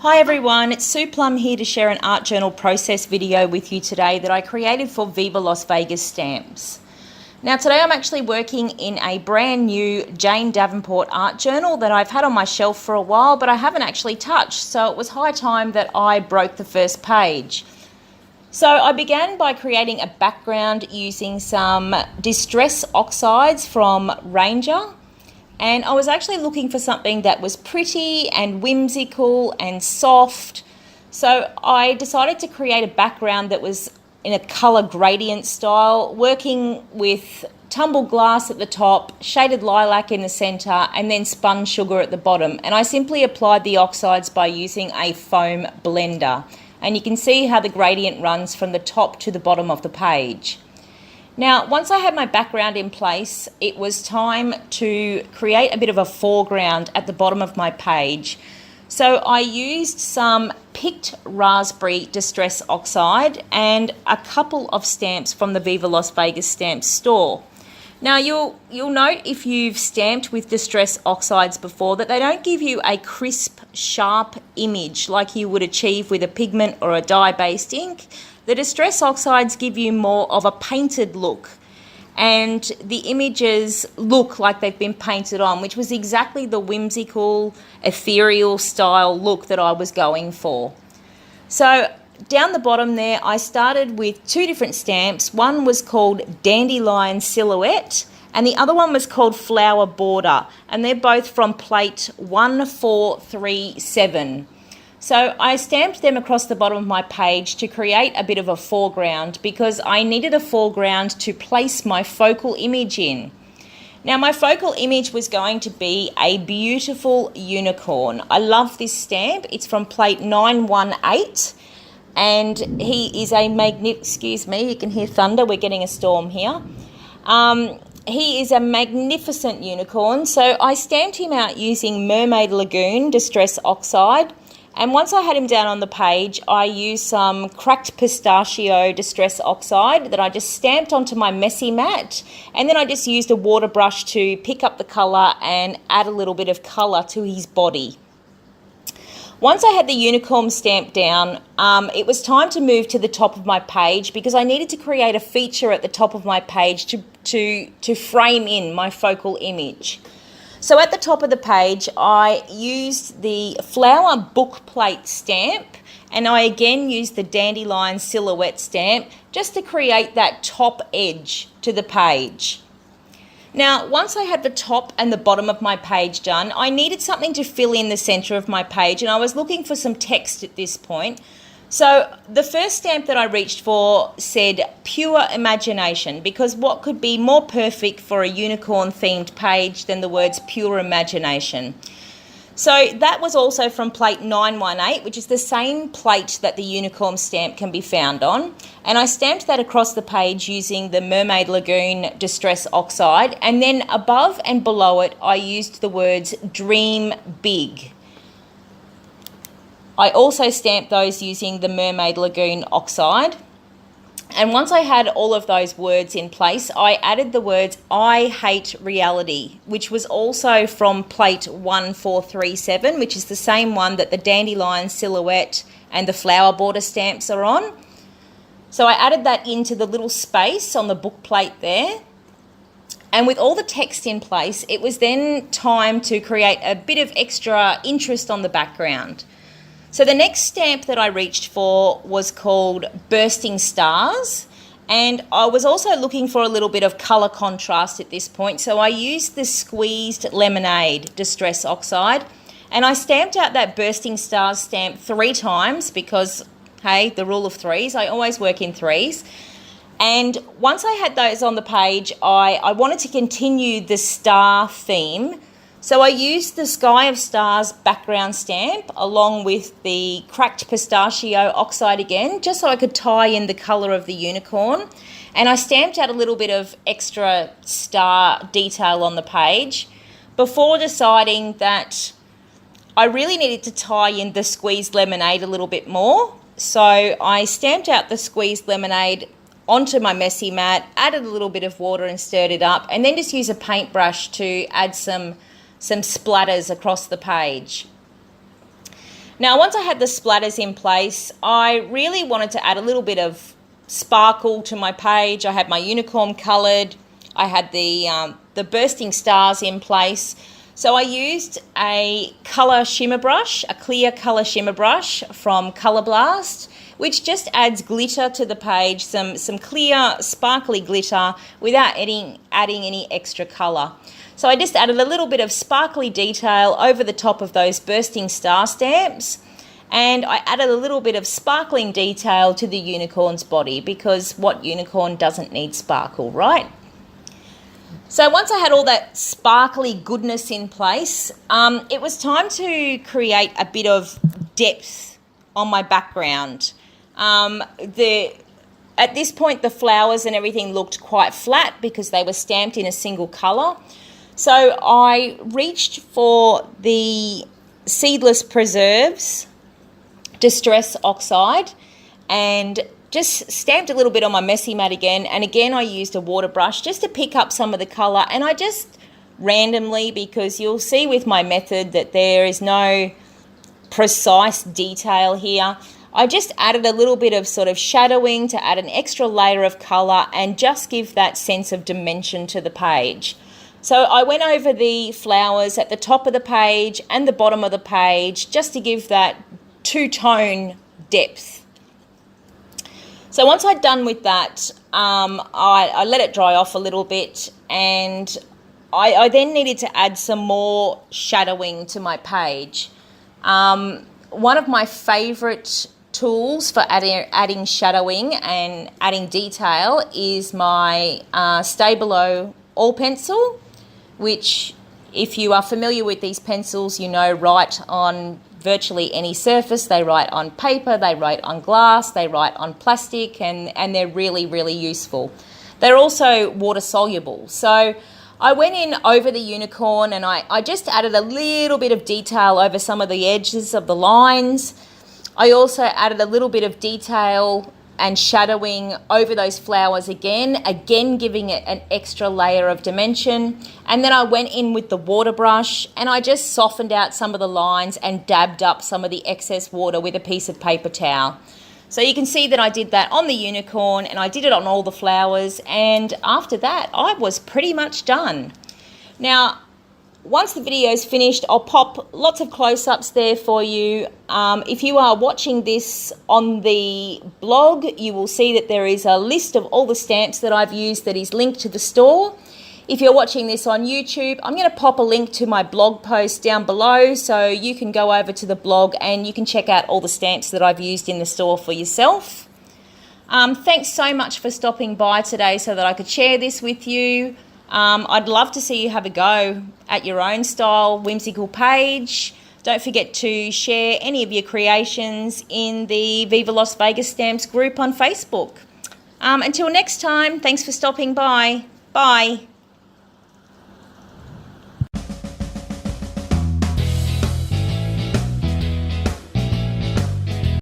Hi everyone, it's Sue Plumb here to share an art journal process video with you today that I created for Viva Las VegaStamps. Now today I'm actually working in a brand new Jane Davenport art journal that I've had on my shelf for a while but I haven't actually touched, so it was high time that I broke the first page. So I began by creating a background using some distress oxides from Ranger. And I was actually looking for something that was pretty and whimsical and soft. So I decided to create a background that was in a colour gradient style, working with tumbled glass at the top, shaded lilac in the centre, and then spun sugar at the bottom. And I simply applied the oxides by using a foam blender. And you can see how the gradient runs from the top to the bottom of the page. Now, once I had my background in place, it was time to create a bit of a foreground at the bottom of my page. So I used some picked raspberry distress oxide and a couple of stamps from the Viva Las VegaStamps store. Now, you'll note if you've stamped with distress oxides before that they don't give you a crisp, sharp image like you would achieve with a pigment or a dye-based ink. The distress oxides give you more of a painted look, and the images look like they've been painted on, which was exactly the whimsical, ethereal style look that I was going for. So down the bottom there, I started with two different stamps. One was called Dandelion Silhouette, and the other one was called Flower Border, and they're both from plate 1437. So I stamped them across the bottom of my page to create a bit of a foreground because I needed a foreground to place my focal image in. Now my focal image was going to be a beautiful unicorn. I love this stamp. It's from plate 918 and he is a excuse me, you can hear thunder, we're getting a storm here. He is a magnificent unicorn. So I stamped him out using Mermaid Lagoon Distress Oxide. And once I had him down on the page, I used some cracked pistachio distress oxide that I just stamped onto my messy mat. And then I just used a water brush to pick up the colour and add a little bit of colour to his body. Once I had the unicorn stamped down, it was time to move to the top of my page because I needed to create a feature at the top of my page to frame in my focal image. So at the top of the page, I used the flower book plate stamp and I again used the Dandelion Silhouette stamp just to create that top edge to the page. Now, once I had the top and the bottom of my page done, I needed something to fill in the centre of my page and I was looking for some text at this point. So the first stamp that I reached for said pure imagination, because what could be more perfect for a unicorn themed page than the words pure imagination. So that was also from plate 918, which is the same plate that the unicorn stamp can be found on. And I stamped that across the page using the Mermaid Lagoon Distress Oxide. And then above and below it, I used the words dream big. I also stamped those using the Mermaid Lagoon Oxide. And once I had all of those words in place, I added the words I hate reality, which was also from plate 1437, which is the same one that the Dandelion Silhouette and the Flower Border stamps are on. So I added that into the little space on the book plate there. And with all the text in place, it was then time to create a bit of extra interest on the background. So the next stamp that I reached for was called Bursting Stars, and I was also looking for a little bit of colour contrast at this point, so I used the Squeezed Lemonade Distress Oxide, and I stamped out that Bursting Stars stamp 3 times because, hey, the rule of threes, I always work in threes. And once I had those on the page, I wanted to continue the star theme. So I used the Sky of Stars background stamp along with the cracked pistachio oxide again, just so I could tie in the colour of the unicorn. And I stamped out a little bit of extra star detail on the page before deciding that I really needed to tie in the Squeezed Lemonade a little bit more. So I stamped out the Squeezed Lemonade onto my messy mat, added a little bit of water and stirred it up, and then just use a paintbrush to add some splatters across the page. Now, once I had the splatters in place, I really wanted to add a little bit of sparkle to my page. I had my unicorn coloured. I had the bursting stars in place. So I used a colour shimmer brush, a clear colour shimmer brush from Colour Blast, which just adds glitter to the page, some clear sparkly glitter without adding any extra colour. So I just added a little bit of sparkly detail over the top of those bursting star stamps, and I added a little bit of sparkling detail to the unicorn's body, because what unicorn doesn't need sparkle, right? So once I had all that sparkly goodness in place, it was time to create a bit of depth on my background. At this point, the flowers and everything looked quite flat because they were stamped in a single colour. So I reached for the Seedless Preserves Distress Oxide and just stamped a little bit on my messy mat again. And again, I used a water brush just to pick up some of the colour. And I just randomly, because you'll see with my method that there is no precise detail here, I just added a little bit of sort of shadowing to add an extra layer of colour and just give that sense of dimension to the page. So I went over the flowers at the top of the page and the bottom of the page just to give that two-tone depth. So once I'd done with that, I let it dry off a little bit, and I then needed to add some more shadowing to my page. One of my favourite tools for adding shadowing and adding detail is my Stabilo All Pencil, which, if you are familiar with these pencils, you know write on virtually any surface. They write on paper, they write on glass, they write on plastic, and they're really, really useful. They're also water soluble. So I went in over the unicorn and I just added a little bit of detail over some of the edges of the lines. I also added a little bit of detail and shadowing over those flowers again giving it an extra layer of dimension. And then I went in with the water brush and I just softened out some of the lines and dabbed up some of the excess water with a piece of paper towel. So you can see that I did that on the unicorn and I did it on all the flowers, and after that I was pretty much done. Now, once the video is finished, I'll pop lots of close-ups there for you. If you are watching this on the blog, you will see that there is a list of all the stamps that I've used that is linked to the store. If you're watching this on YouTube, I'm going to pop a link to my blog post down below so you can go over to the blog and you can check out all the stamps that I've used in the store for yourself. Thanks so much for stopping by today so that I could share this with you. I'd love to see you have a go at your own style, whimsical page. Don't forget to share any of your creations in the Viva Las VegaStamps group on Facebook. Until next time, thanks for stopping by. Bye.